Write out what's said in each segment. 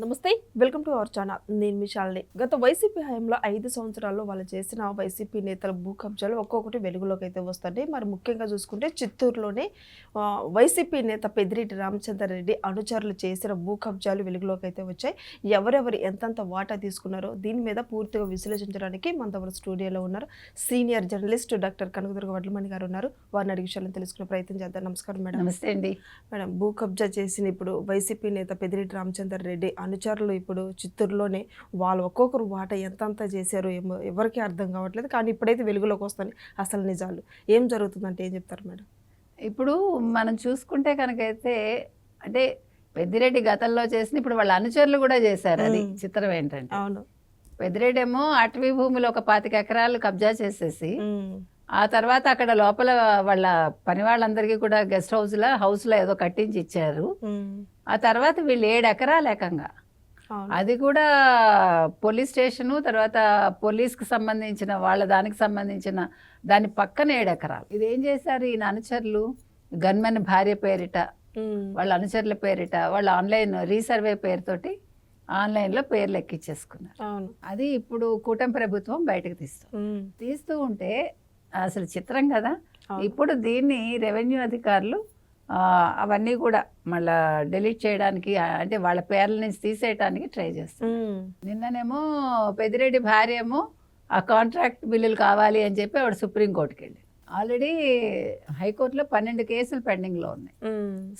నమస్తే, welcome to our channel. నేను మీ శాలిని. గత వైసీపీ హయాంలో 5 సంవత్సరాల్లో వాళ్ళు చేసిన వైసీపీ నేతల భూ కబ్జాలు ఒక్కొక్కటి వెలుగులోకి అయితే వస్తాయి. మరి ముఖ్యంగా చూసుకుంటే చిత్తూరులోనే వైసీపీ నేత పెద్దిరెడ్డి రామచంద్రారెడ్డి అనుచరులు చేసిన భూ కబ్జాలు వెలుగులోకి అయితే వచ్చాయి. ఎవరెవరు ఎంతంత వాటా తీసుకున్నారో దీని మీద పూర్తిగా విశ్లేషించడానికి మన దగ్గర స్టూడియోలో ఉన్నారు senior journalist doctor Kanakadurga Vadlamani గారు ఉన్నారు. వారిని అడిగి విషయాలను తెలుసుకునే ప్రయత్నం చేద్దాం. నమస్కారం మేడం. నమస్తే అండి మేడం, భూ కబ్జా చేసిన ఇప్పుడు వైసీపీ నేత పెద్దిరెడ్డి రామచంద్రారెడ్డి అనుచరులు ఇప్పుడు చిత్తూరులోనే వాళ్ళు ఒక్కొక్కరు వాట ఎంతంత చేశారో ఏమో ఎవరికి అర్థం కావట్లేదు. కానీ ఇప్పుడైతే వెలుగులోకి వస్తాయి అసలు నిజాలు. ఏం జరుగుతుందంటే ఏం చెప్తారు మేడం? ఇప్పుడు మనం చూసుకుంటే కనుకైతే అంటే పెద్దిరెడ్డి గతంలో చేసిన ఇప్పుడు వాళ్ళ అనుచరులు కూడా చేశారు. అది చిత్రం ఏంటంటే, అవును, పెద్దిరెడ్డి ఏమో అటవీ భూమిలో ఒక 25 ఎకరాలు కబ్జా చేసేసి ఆ తర్వాత అక్కడ లోపల వాళ్ళ పని వాళ్ళందరికీ కూడా గెస్ట్ హౌస్లో ఏదో కట్టించి ఇచ్చారు. ఆ తర్వాత వీళ్ళు 7 ఎకరాలు ఏకంగా, అది కూడా పోలీస్ స్టేషను, తర్వాత పోలీస్కి సంబంధించిన వాళ్ళ దానికి సంబంధించిన దాని పక్కన 7 ఎకరాలు. ఇదేం చేశారు ఈయన అనుచరులు? గన్మెన్ భార్య పేరిట, వాళ్ళ అనుచరుల పేరిట, వాళ్ళ ఆన్లైన్ రీసర్వే పేరుతోటి ఆన్లైన్లో పేర్లు ఎక్కించేసుకున్నారు. అది ఇప్పుడు కూటమి ప్రభుత్వం బయటకు తీస్తూ ఉంటే అసలు చిత్రం కదా. ఇప్పుడు దీన్ని రెవెన్యూ అధికారులు అవన్నీ కూడా మళ్ళా డిలీట్ చేయడానికి, అంటే వాళ్ళ పేర్ల నుంచి తీసేయడానికి ట్రై చేస్తారు. నిన్ననేమో పెద్దిరెడ్డి భార్య ఏమో ఆ కాంట్రాక్ట్ బిల్లులు కావాలి అని చెప్పి ఆవిడ సుప్రీంకోర్టుకి వెళ్ళి, ఆల్రెడీ హైకోర్టులో 12 కేసులు పెండింగ్లో ఉన్నాయి.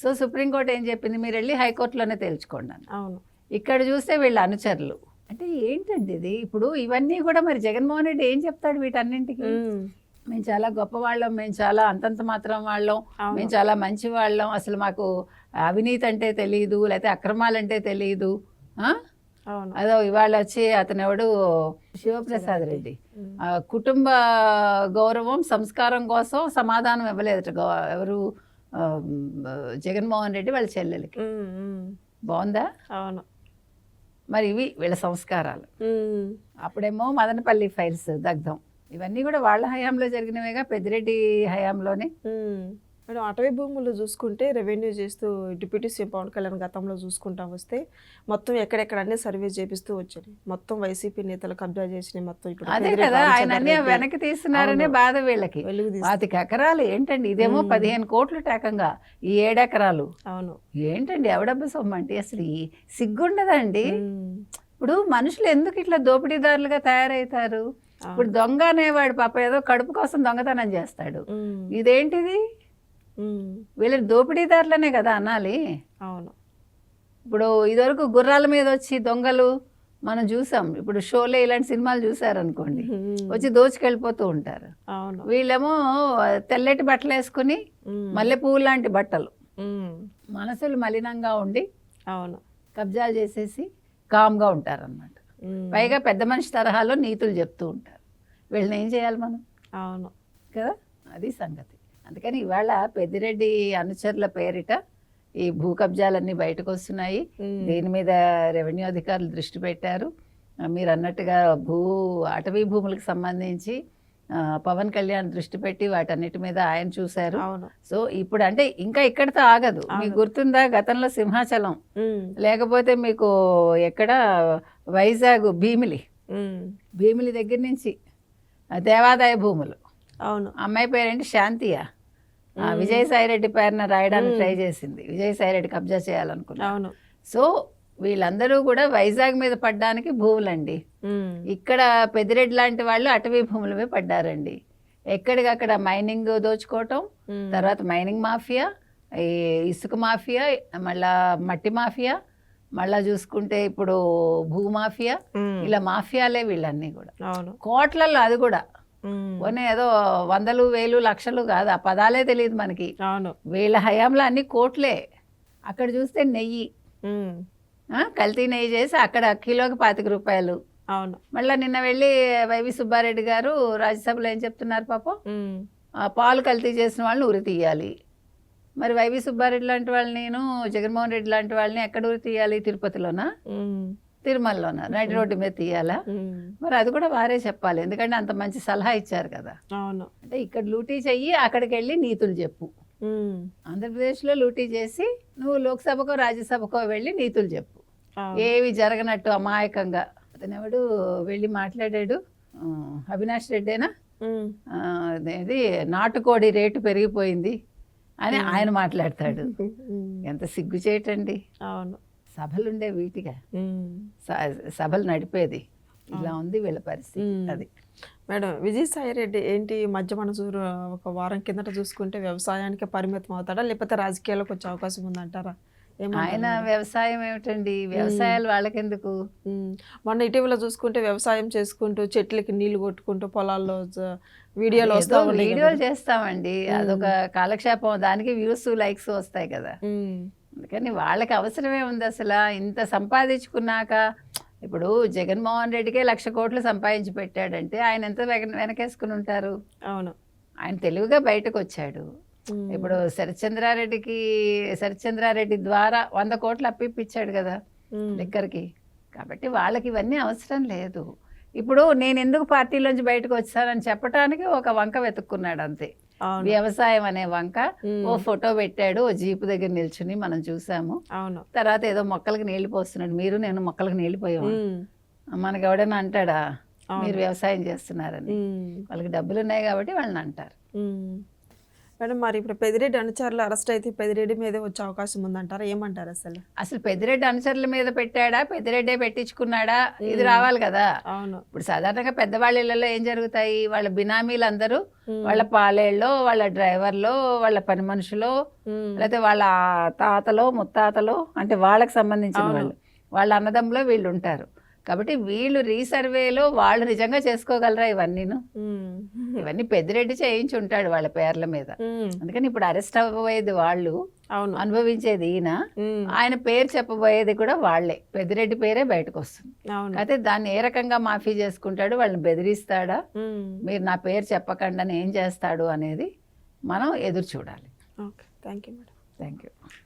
సో సుప్రీంకోర్టు ఏం చెప్పింది, మీరు వెళ్ళి హైకోర్టులోనే తేల్చుకోండి అని. అవును, ఇక్కడ చూస్తే వీళ్ళ అనుచరులు అంటే ఏంటండి ఇది? ఇప్పుడు ఇవన్నీ కూడా మరి జగన్మోహన్ రెడ్డి ఏం చెప్తాడు వీటన్నింటికి? మేము చాలా గొప్పవాళ్ళం, మేము చాలా అంతంత మాత్రం వాళ్ళం, మేము చాలా మంచి వాళ్ళం, అసలు మాకు అవినీతి అంటే తెలియదు, లేకపోతే అక్రమాలంటే తెలియదు. అదో ఇవాళ వచ్చి అతను ఎవడు శివప్రసాద్ రెడ్డి కుటుంబ గౌరవం సంస్కారం కోసం సమాధానం ఇవ్వలేదట ఎవరు, జగన్మోహన్ రెడ్డి వాళ్ళ చెల్లెలకి. బాగుందా? అవును. మరి ఇవి వీళ్ళ సంస్కారాలు. అప్పుడేమో మదనపల్లి ఫైల్స్ దగ్ధం, ఇవన్నీ కూడా వాళ్ళ హయాంలో జరిగినవిగా, పెద్దిరెడ్డి హయాంలోనే. మేడం, అటవీ భూములు చూసుకుంటే రెవెన్యూ చేస్తూ డిప్యూటీ సీఎం పవన్ కళ్యాణ్ గతంలో చూసుకుంటా వస్తే మొత్తం ఎక్కడెక్కడ అన్నీ సర్వే చేపిస్తూ వచ్చాడు. మొత్తం వైసీపీ నేతలు కబ్జా చేసినాయి మొత్తం. ఇప్పుడు అదే కదా, ఆయన అన్ని వెనక్కి తీస్తున్నారనే బాధ వీళ్ళకి. 25 ఎకరాలు ఏంటండి, ఇదేమో 15 కోట్లు టేకంగా, ఈ 7 ఎకరాలు. అవును, ఏంటండి ఎవడబ్బ సొమ్మంటే అసలు సిగ్గుండదండి. ఇప్పుడు మనుషులు ఎందుకు ఇట్లా దోపిడీదారులుగా తయారవుతారు? ఇప్పుడు దొంగ అనేవాడు పాప ఏదో కడుపు కోసం దొంగతనం చేస్తాడు, ఇదేంటిది? వీళ్ళని దోపిడీదారులనే కదా అనాలి. అవును. ఇప్పుడు ఇదివరకు గుర్రాల మీద వచ్చి దొంగలు మనం చూసాం. ఇప్పుడు షోలే ఇలాంటి సినిమాలు చూసారనుకోండి, వచ్చి దోచుకెళ్ళిపోతూ ఉంటారు. వీళ్ళేమో తెల్లటి బట్టలు వేసుకుని మల్లె పువ్వు లాంటి బట్టలు, మనసులు మలినంగా ఉండి అవును కబ్జాలు చేసేసి కామ్గా ఉంటారన్నమాట. పైగా పెద్ద మనిషి తరహాలో నీతులు చెప్తూ ఉంటారు. వీళ్ళని ఏం చేయాలి మనం? అవును కదా, అది సంగతి. అందుకని ఇవాళ పెద్దిరెడ్డి అనుచరుల పేరిట ఈ భూ కబ్జాలన్నీ బయటకు వస్తున్నాయి. దీని మీద రెవెన్యూ అధికారులు దృష్టి పెట్టారు. మీరు అన్నట్టుగా అటవీ భూములకు సంబంధించి పవన్ కళ్యాణ్ దృష్టి పెట్టి వాటన్నిటి మీద ఆయన చూశారు. సో ఇప్పుడు అంటే ఇంకా ఇక్కడితో ఆగదు. మీకు గుర్తుందా గతంలో సింహాచలం, లేకపోతే మీకు ఎక్కడ వైజాగ్ భీమిలి దగ్గర నుంచి దేవాదాయ భూములు. అవును, అమ్మాయి పేరేంటి, శాంతియా, విజయసాయిరెడ్డి పేరున రాయడానికి ట్రై చేసింది. విజయసాయిరెడ్డి కబ్జా చేయాలనుకున్నాను. సో వీళ్ళందరూ కూడా వైజాగ్ మీద పడ్డానికి భూములండి. ఇక్కడ పెద్దిరెడ్డి లాంటి వాళ్ళు అటవీ భూముల మీద పడ్డారండి. ఎక్కడికక్కడ మైనింగ్ దోచుకోవటం, తర్వాత మైనింగ్ మాఫియా, ఈ ఇసుక మాఫియా, మళ్ళా మట్టి మాఫియా, మళ్ళా చూసుకుంటే ఇప్పుడు భూమాఫియా, ఇలా మాఫియాలే వీళ్ళన్నీ కూడా. కోట్లలో, అది కూడా పోనీ ఏదో 100,000, 1,000, లక్షలు కాదు, ఆ పదాలే తెలియదు మనకి. వీళ్ళ హయాంలో అన్ని కోట్లే. అక్కడ చూస్తే నెయ్యి, కల్తీ నెయ్యి చేసి అక్కడ కిలోకి 25 రూపాయలు. అవును. మళ్ళీ నిన్న వెళ్ళి వైవి సుబ్బారెడ్డి గారు రాజ్యసభలో ఏం చెప్తున్నారు పాపం, పాలు కల్తీ చేసిన వాళ్ళని ఉరి తీయాలి. మరి వైవి సుబ్బారెడ్డి లాంటి వాళ్ళని, నేను జగన్మోహన్ రెడ్డి లాంటి వాళ్ళని ఎక్కడ ఉరి తీయాలి? తిరుపతిలోనా, తిరుమలలోనా, నడి రోడ్డు మీద తీయాలా? మరి అది కూడా వారే చెప్పాలి, ఎందుకంటే అంత మంచి సలహా ఇచ్చారు కదా. అవును. అంటే ఇక్కడ లూటీ చెయ్యి, అక్కడికి వెళ్ళి నీతులు చెప్పు. ఆంధ్రప్రదేశ్లో లూటీ చేసి నువ్వు లోక్సభకో రాజ్యసభకో వెళ్ళి నీతులు చెప్పు. ఏవి జరగనట్టు అమాయకంగా. అతనెవడు వెళ్ళి మాట్లాడాడు, అవినాష్ రెడ్డేనా, అదేది నాటుకోడి రేటు పెరిగిపోయింది అని ఆయన మాట్లాడతాడు. ఎంత సిగ్గుచేటండి. అవును. సభలుండే వీటిగా సభలు నడిపేది. ఇలా ఉంది వీళ్ళ పరిస్థితి. అది మేడం, విజయసాయి రెడ్డి ఏంటి ఈ మధ్య మన ఒక వారం కిందట చూసుకుంటే వ్యవసాయానికి పరిమితం అవుతాడా లేకపోతే రాజకీయాలకు వచ్చే అవకాశం ఉందంటారా? ఆయన వ్యవసాయం ఏమిటండి, వ్యవసాయాలు వాళ్ళకెందుకు? మొన్న ఇటీవల చూసుకుంటే వ్యవసాయం చేసుకుంటూ చెట్లకి నీళ్లు కొట్టుకుంటూ పొలాల్లో వీడియోలు ఏదో వీడియోలు చేస్తామండి, అదొక కాలక్షేపం, దానికి వ్యూస్ లైక్స్ వస్తాయి కదా. అందుకని వాళ్ళకి అవసరమే ఉంది అసలు? ఇంత సంపాదించుకున్నాక ఇప్పుడు జగన్మోహన్ రెడ్డికే 1,00,000 కోట్లు సంపాదించి పెట్టాడంటే ఆయన ఎంత వెనకేసుకుని ఉంటారు? అవును. ఆయన తెలివిగా బయటకు వచ్చాడు. ఇప్పుడు శరత్చంద్రారెడ్డి ద్వారా 100 కోట్లు అప్పిప్పించాడు కదా లిక్కర్కి. కాబట్టి వాళ్ళకి ఇవన్నీ అవసరం లేదు. ఇప్పుడు నేను ఎందుకు పార్టీలోంచి బయటకు వచ్చానని చెప్పడానికి ఒక వంక వెతుక్కున్నాడు అంతే. వ్యవసాయం అనే వంక. ఓ ఫోటో పెట్టాడు, ఓ జీపు దగ్గర నిల్చుని మనం చూసాము. తర్వాత ఏదో మొక్కలకి నీళ్లు పోస్తున్నాడు. మీరు నేను మొక్కలకు నీళ్లు పోయాము. మనకి ఎవడైనా అంటాడా మీరు వ్యవసాయం చేస్తున్నారని? వాళ్ళకి డబ్బులు ఉన్నాయి కాబట్టి వాళ్ళని అంటారు. మేడం, మరి ఇప్పుడు పెద్దిరెడ్డి అనుచరులు అరెస్ట్ అయితే పెద్దిరెడ్డి మీదే వచ్చే అవకాశం ఉందంటారా? ఏమంటారు అసలు? అసలు పెద్దిరెడ్డి అనుచరుల మీద పెట్టాడా, పెద్దిరెడ్డే పెట్టించుకున్నాడా, ఇది రావాలి కదా. అవును. ఇప్పుడు సాధారణంగా పెద్దవాళ్ళ ఇళ్లలో ఏం జరుగుతాయి, వాళ్ళ బినామీలు అందరూ వాళ్ళ పాలేళ్ళలో, వాళ్ళ డ్రైవర్లో, వాళ్ళ పని మనుషులో, లేకపోతే వాళ్ళ తాతలో ముత్తాతలో, అంటే వాళ్ళకి సంబంధించిన వాళ్ళు, వాళ్ళ అన్నదమ్ములో వీళ్ళు ఉంటారు. కాబట్టి వీళ్ళు రీసర్వేలో వాళ్ళు నిజంగా చేసుకోగలరా ఇవన్నీను? ఇవన్నీ పెద్దిరెడ్డి చేయించి ఉంటాడు వాళ్ళ పేర్ల మీద. అందుకని ఇప్పుడు అరెస్ట్ అవ్వబోయేది వాళ్ళు, అనుభవించేది ఈయన, ఆయన పేరు చెప్పబోయేది కూడా వాళ్లే. పెద్దిరెడ్డి పేరే బయటకు వస్తుంది. అయితే దాన్ని ఏ రకంగా మాఫీ చేసుకుంటాడు, వాళ్ళని బెదిరిస్తాడా, మీరు నా పేరు చెప్పకుండా ఏం చేస్తాడు అనేది మనం ఎదురు చూడాలి. Okay, thank you madam. Thank you.